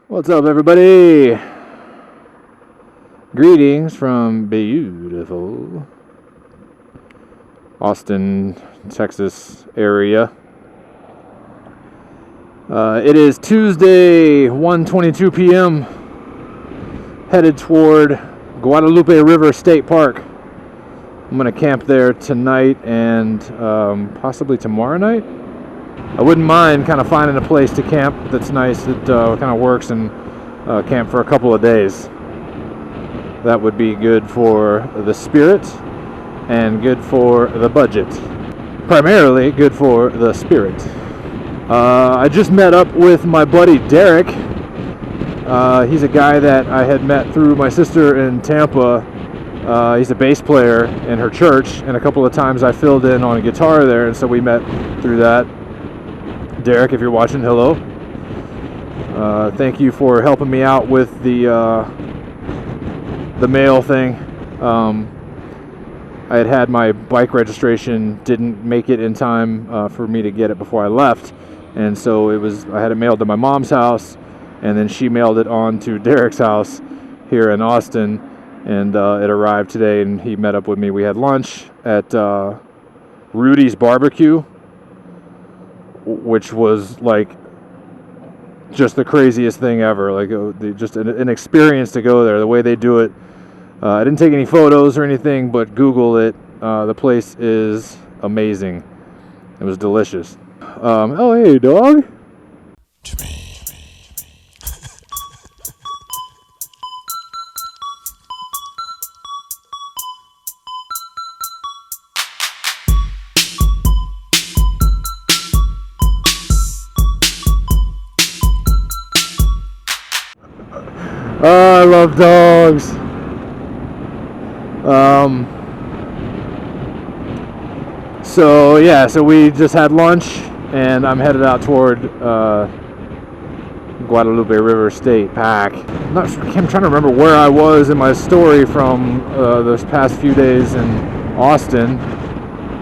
What's up, everybody? Greetings from beautiful Austin, Texas area. It is Tuesday, 1:22 p.m. Headed toward Guadalupe River State Park. I'm going to camp there tonight and possibly tomorrow night. I wouldn't mind kind of finding a place to camp that's nice, that kind of works, and camp for a couple of days. That would be good for the spirit and good for the budget. Primarily good for the spirit. I just met up with my buddy Derek. He's a guy that I had met through my sister in Tampa. He's a bass player in her church, and a couple of times I filled in on a guitar there, and so we met through that. Derek, if you're watching, hello. Thank you for helping me out with the mail thing. I had my bike registration, didn't make it in time for me to get it before I left, and so I had it mailed to my mom's house, and then she mailed it on to Derek's house here in Austin, and it arrived today, and he met up with me. We had lunch at Rudy's Barbecue, which was like just the craziest thing ever. Like just an experience to go there. The way they do it. I didn't take any photos or anything, but Google it. The place is amazing. It was delicious. Oh, hey, dog. Oh, I love dogs. So we just had lunch, and I'm headed out toward Guadalupe River State Park. I'm trying to remember where I was in my story from those past few days in Austin.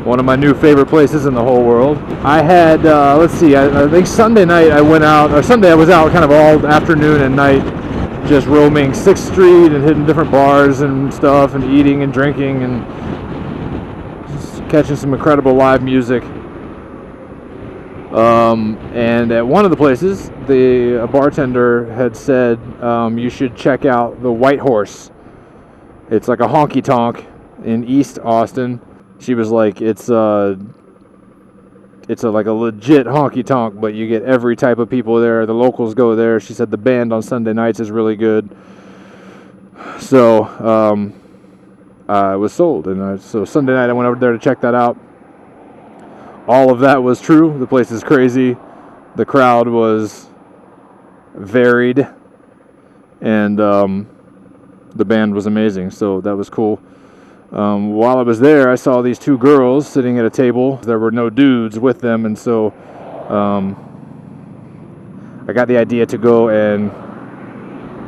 One of my new favorite places in the whole world. I had, let's see, I think Sunday night I went out, or Sunday I was out kind of all afternoon and night, just roaming 6th Street and hitting different bars and stuff, and eating and drinking and just catching some incredible live music. And at one of the places, a bartender had said you should check out the White Horse. It's like a honky tonk in East Austin. She was like, it's like a legit honky tonk, but you get every type of people there. The locals go there. She said the band on Sunday nights is really good. So I was sold, and so Sunday night I went over there to check that out. All of that was true. The place is crazy. The crowd was varied, and the band was amazing. So that was cool. While I was there, I saw these two girls sitting at a table. There were no dudes with them, and so I got the idea to go and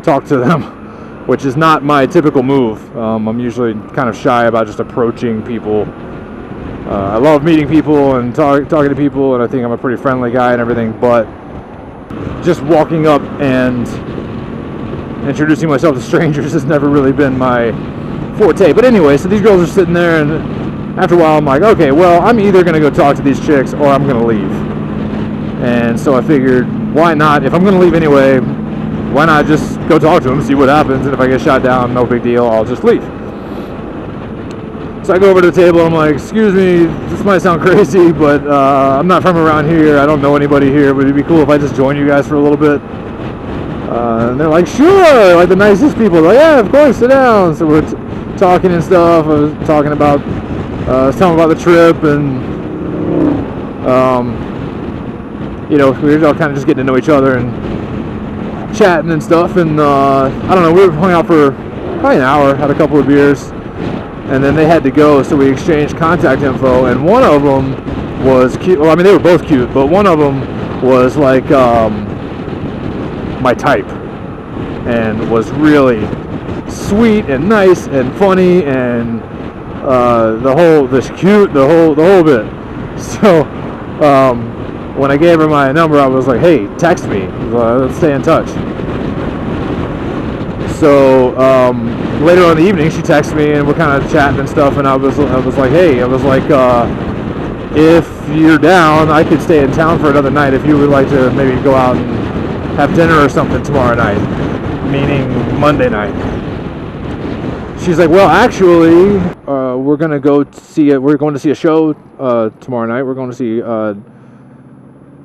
talk to them, which is not my typical move. I'm usually kind of shy about just approaching people. I love meeting people and talking to people, and I think I'm a pretty friendly guy and everything, but just walking up and introducing myself to strangers has never really been my forte. But anyway, so these girls are sitting there, and after a while I'm like, okay, well, I'm either going to go talk to these chicks or I'm going to leave. And so I figured, why not? If I'm going to leave anyway, why not just go talk to them, see what happens, and if I get shot down, no big deal, I'll just leave. So I go over to the table, I'm like, excuse me, this might sound crazy, but I'm not from around here, I don't know anybody here, but it'd be cool if I just join you guys for a little bit. And they're like, sure, like the nicest people. Like, yeah, of course, sit down. So we're talking and stuff. I was talking about, I was telling about the trip, and we were all kind of just getting to know each other and chatting and stuff. And I don't know, we hung out for probably an hour, had a couple of beers, and then they had to go, so we exchanged contact info. And one of them was cute. Well, I mean, they were both cute, but one of them was like my type, and was really sweet and nice and funny, and the whole bit. So when I gave her my number, I was like, hey, text me, let's stay in touch. So later on in the evening, she texted me and we're kind of chatting and stuff. And I was like, hey, if you're down, I could stay in town for another night if you would like to maybe go out and have dinner or something tomorrow night, meaning Monday night. She's like, well, actually, we're gonna go see it. We're going to see a show tomorrow night. We're going to see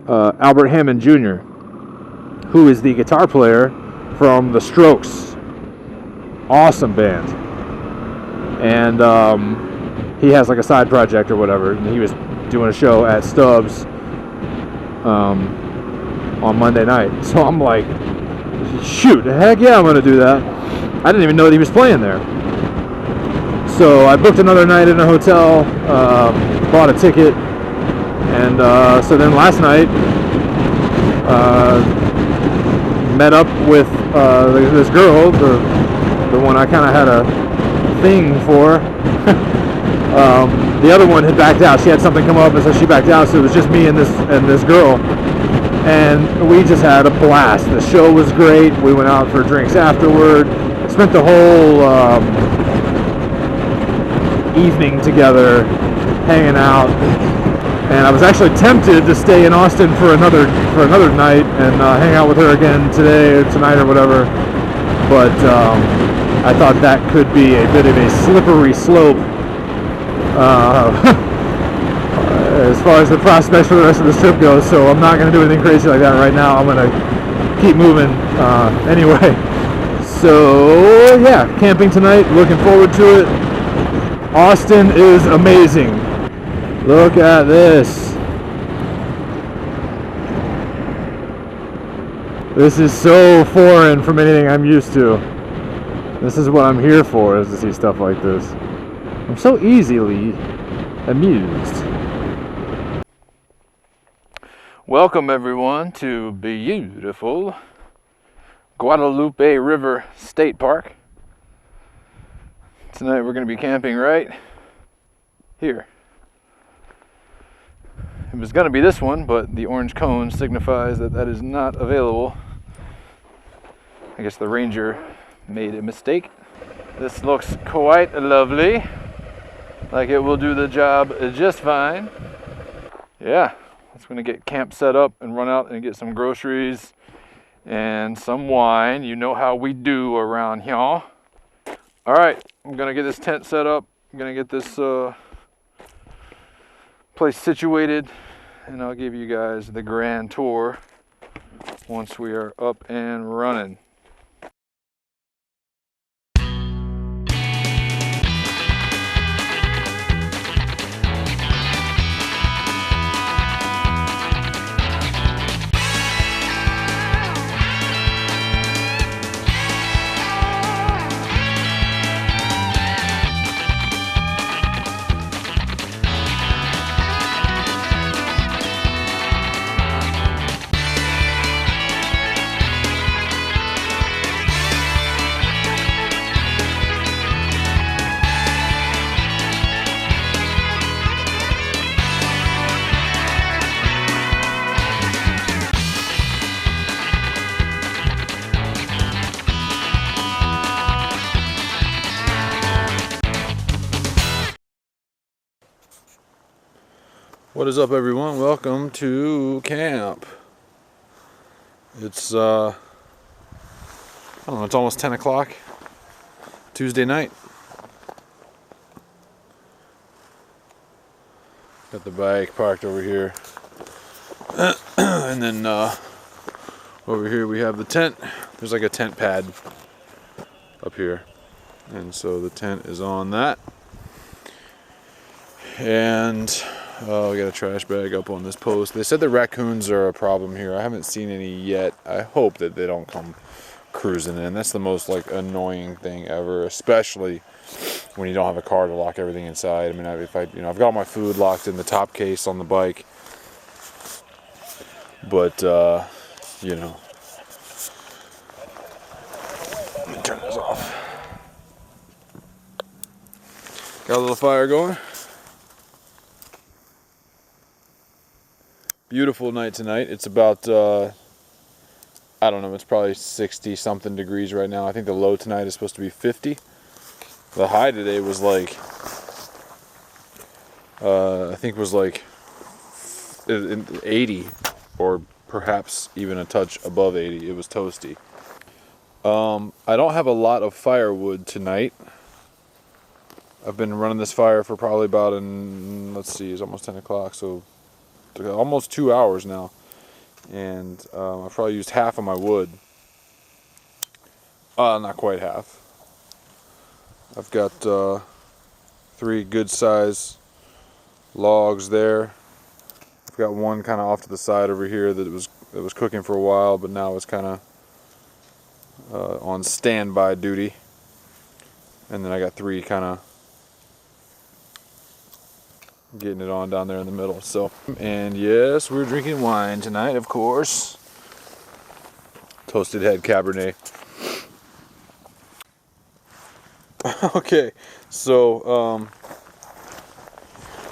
Albert Hammond Jr., who is the guitar player from The Strokes. Awesome band. And he has like a side project or whatever. And he was doing a show at Stubbs on Monday night. So I'm like, shoot, heck yeah, I'm going to do that. I didn't even know that he was playing there. So I booked another night in a hotel, bought a ticket, and so then last night, met up with this girl, the one I kind of had a thing for. The other one had backed out. She had something come up, and so she backed out. So it was just me and this girl, and we just had a blast. The show was great. We went out for drinks afterward. Spent the whole evening together, hanging out. And I was actually tempted to stay in Austin for another night and hang out with her again today or tonight or whatever. But I thought that could be a bit of a slippery slope as far as the prospects for the rest of the trip goes. So I'm not going to do anything crazy like that right now. I'm going to keep moving anyway. So yeah, camping tonight. Looking forward to it. Austin is amazing. Look at this. This is so foreign from anything I'm used to. This is what I'm here for, is to see stuff like this. I'm so easily amused. Welcome everyone to beautiful Guadalupe River State Park. Tonight we're going to be camping right here. It was going to be this one, but the orange cone signifies that that is not available. I guess the ranger made a mistake. This looks quite lovely. Like it will do the job just fine. Yeah, it's going to get camp set up and run out and get some groceries and some wine. You know how we do around here. All right, I'm going to get this tent set up. I'm going to get this place situated, and I'll give you guys the grand tour once we are up and running. What is up, everyone? Welcome to camp. It's I don't know, it's almost 10 o'clock Tuesday night. Got the bike parked over here. And then over here we have the tent. There's like a tent pad up here. And so the tent is on that. And we got a trash bag up on this post. They said the raccoons are a problem here. I haven't seen any yet. I hope that they don't come cruising in. That's the most like annoying thing ever, especially when you don't have a car to lock everything inside. I mean, I've got my food locked in the top case on the bike, but you know, let me turn this off. Got a little fire going. Beautiful night tonight. It's about I don't know, it's probably 60 something degrees right now. I think the low tonight is supposed to be 50. The high today was like, I think was like 80, or perhaps even a touch above 80. It was toasty. I don't have a lot of firewood tonight. I've been running this fire for probably about, let's see, it's almost 10 o'clock, so almost 2 hours now. And I've probably used half of my wood. Not quite half. I've got 3 good size logs there. I've got one kind of off to the side over here that was cooking for a while, but now it's kind of on standby duty. And then I got 3 kind of getting it on down there in the middle. So, and yes, we're drinking wine tonight, of course. Toasted Head Cabernet. Okay, so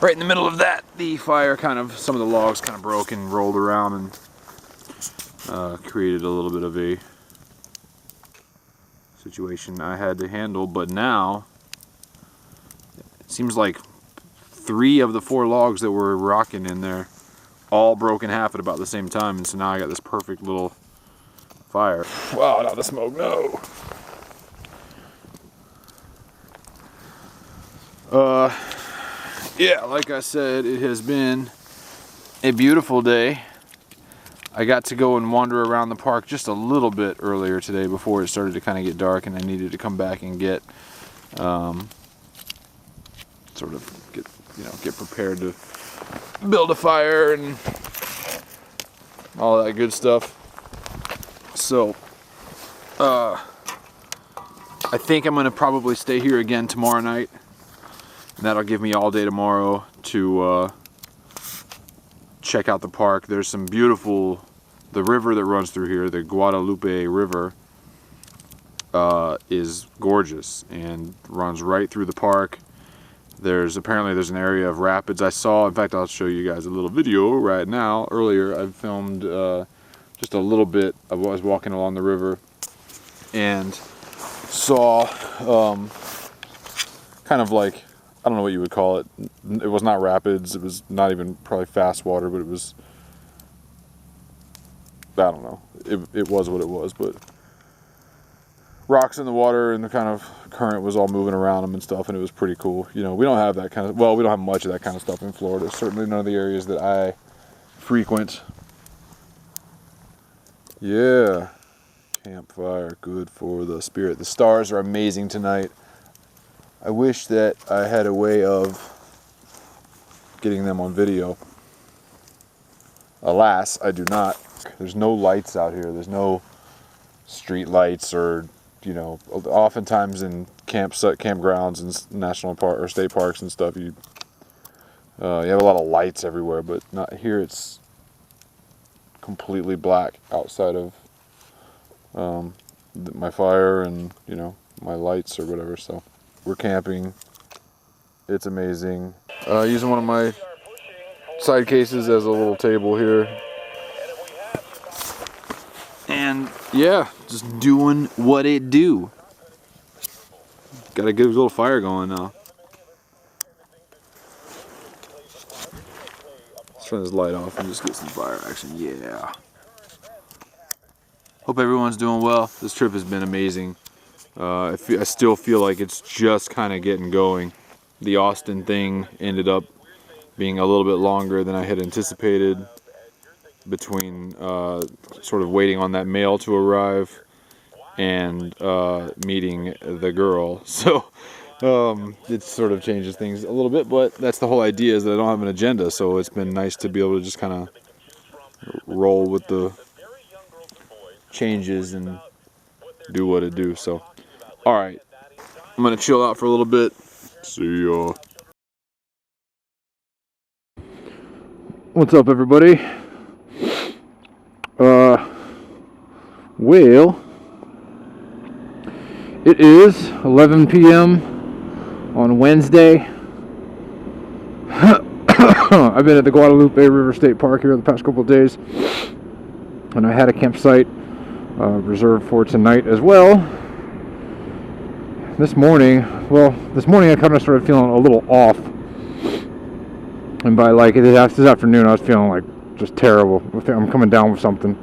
right in the middle of that, the fire some of the logs kind of broke and rolled around and created a little bit of a situation I had to handle. But now it seems like 3 of the 4 logs that were rocking in there all broke in half at about the same time, and so now I got this perfect little fire. Wow, not the smoke, no. Yeah, like I said, it has been a beautiful day. I got to go and wander around the park just a little bit earlier today before it started to kind of get dark, and I needed to come back and get sort of get prepared to build a fire and all that good stuff. So I think I'm gonna probably stay here again tomorrow night, and that'll give me all day tomorrow to check out the park. There's some beautiful, the river that runs through here, the Guadalupe River, is gorgeous and runs right through the park. Apparently there's an area of rapids I saw. In fact, I'll show you guys a little video right now. Earlier I filmed just a little bit. I was walking along the river and saw kind of like, I don't know what you would call it. It was not rapids. It was not even probably fast water, but it was, I don't know. It was what it was, but rocks in the water and the kind of current was all moving around them and stuff, and it was pretty cool. You know, we don't have that kind of, well, we don't have much of that kind of stuff in Florida. Certainly none of the areas that I frequent. Yeah. Campfire, good for the spirit. The stars are amazing tonight. I wish that I had a way of getting them on video. Alas, I do not. There's no lights out here. There's no street lights, or, you know, oftentimes in campgrounds and national park or state parks and stuff, you have a lot of lights everywhere, but not here. It's completely black outside of my fire and, you know, my lights or whatever. So we're camping. It's amazing. Using one of my side cases as a little table here. And yeah, just doing what it do. Got a good little fire going now. Let's turn this light off and just get some fire action. Yeah. Hope everyone's doing well. This trip has been amazing. I still feel like it's just kind of getting going. The Austin thing ended up being a little bit longer than I had anticipated, between sort of waiting on that mail to arrive and meeting the girl. So it sort of changes things a little bit, but that's the whole idea, is that I don't have an agenda. So it's been nice to be able to just kind of roll with the changes and do what it do. So all right, I'm gonna chill out for a little bit. See ya. What's up, everybody? Well, it is 11 p.m. on Wednesday. I've been at the Guadalupe River State Park here the past couple of days, and I had a campsite reserved for tonight as well. This morning I kind of started feeling a little off, and by like this afternoon I was feeling like just terrible. I'm coming down with something.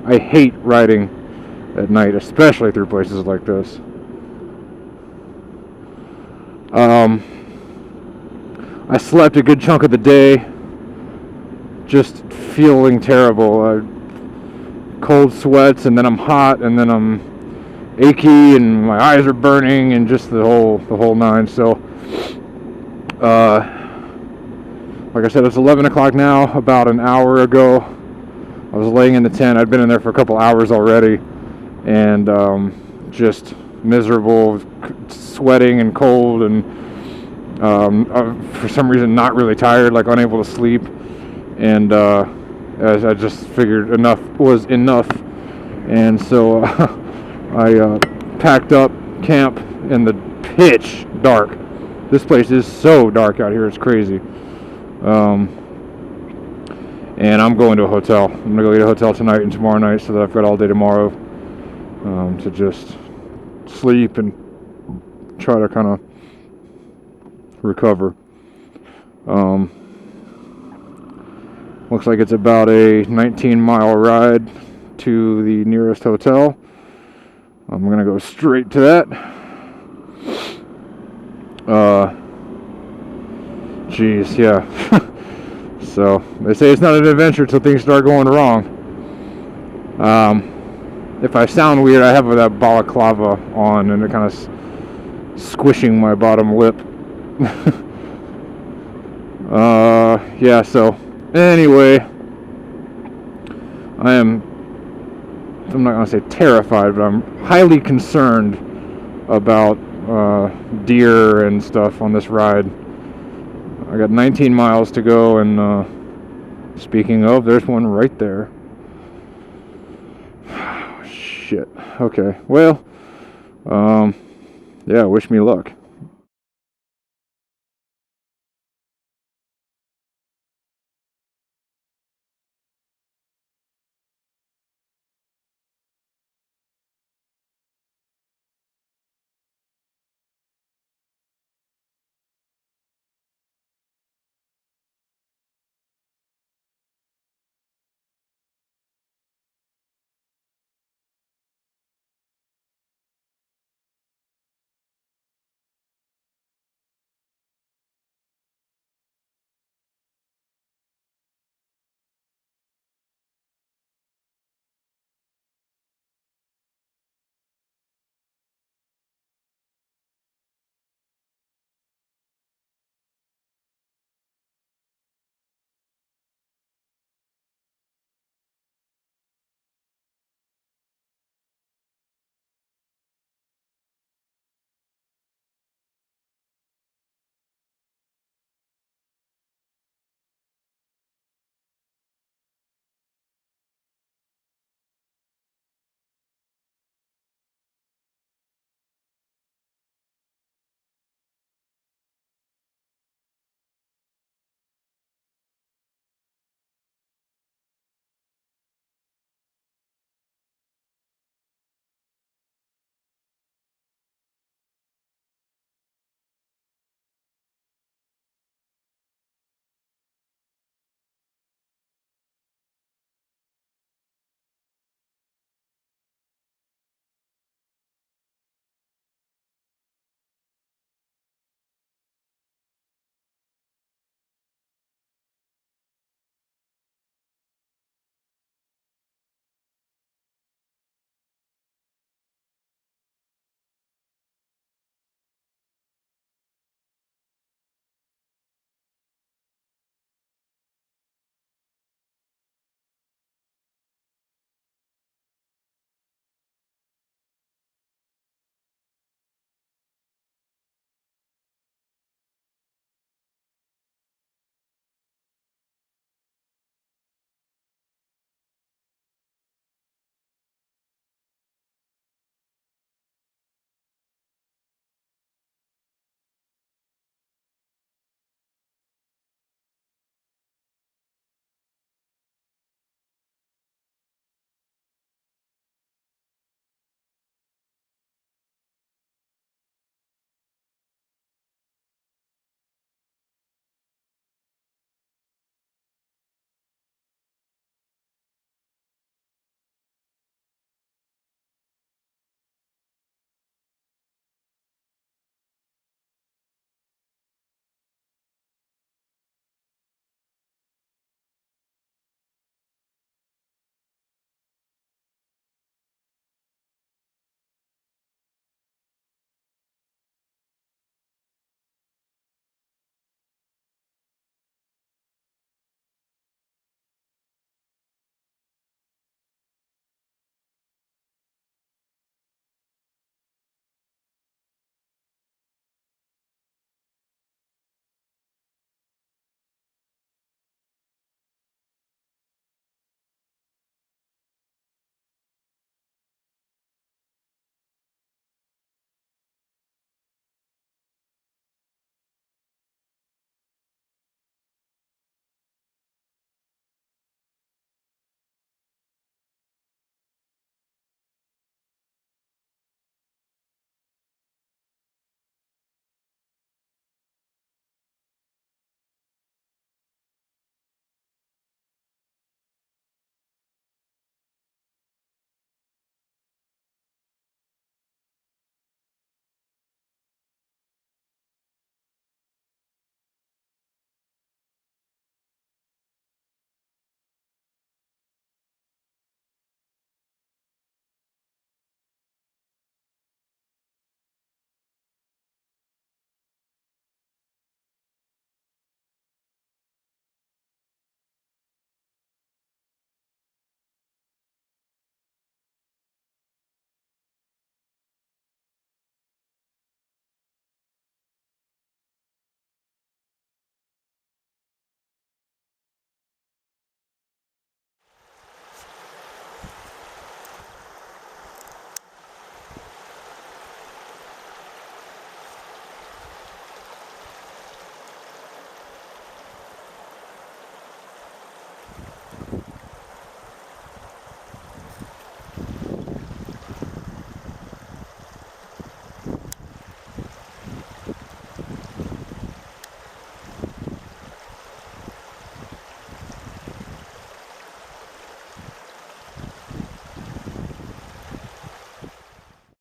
I hate riding at night, especially through places like this. I slept a good chunk of the day, just feeling terrible. Cold sweats, and then I'm hot, and then I'm achy, and my eyes are burning, and just the whole nine. So, like I said, it's 11 o'clock now. About an hour ago, I was laying in the tent. I'd been in there for a couple hours already, and just miserable, sweating and cold, and for some reason not really tired, like unable to sleep. And as I just figured enough was enough, and so I packed up camp in the pitch dark. This place is so dark out here, it's crazy. And I'm going to a hotel. I'm gonna go get a hotel tonight and tomorrow night, so that I've got all day tomorrow to just sleep and try to kind of recover. Looks like it's about a 19-mile ride to the nearest hotel. I'm gonna go straight to that. Geez, yeah. So they say it's not an adventure till things start going wrong. If I sound weird, I have that balaclava on, and it kind of squishing my bottom lip. Yeah. So anyway, I'm not gonna say terrified, but I'm highly concerned about deer and stuff on this ride. I got 19 miles to go, and speaking of, there's one right there. Shit. Okay. Well, yeah, wish me luck.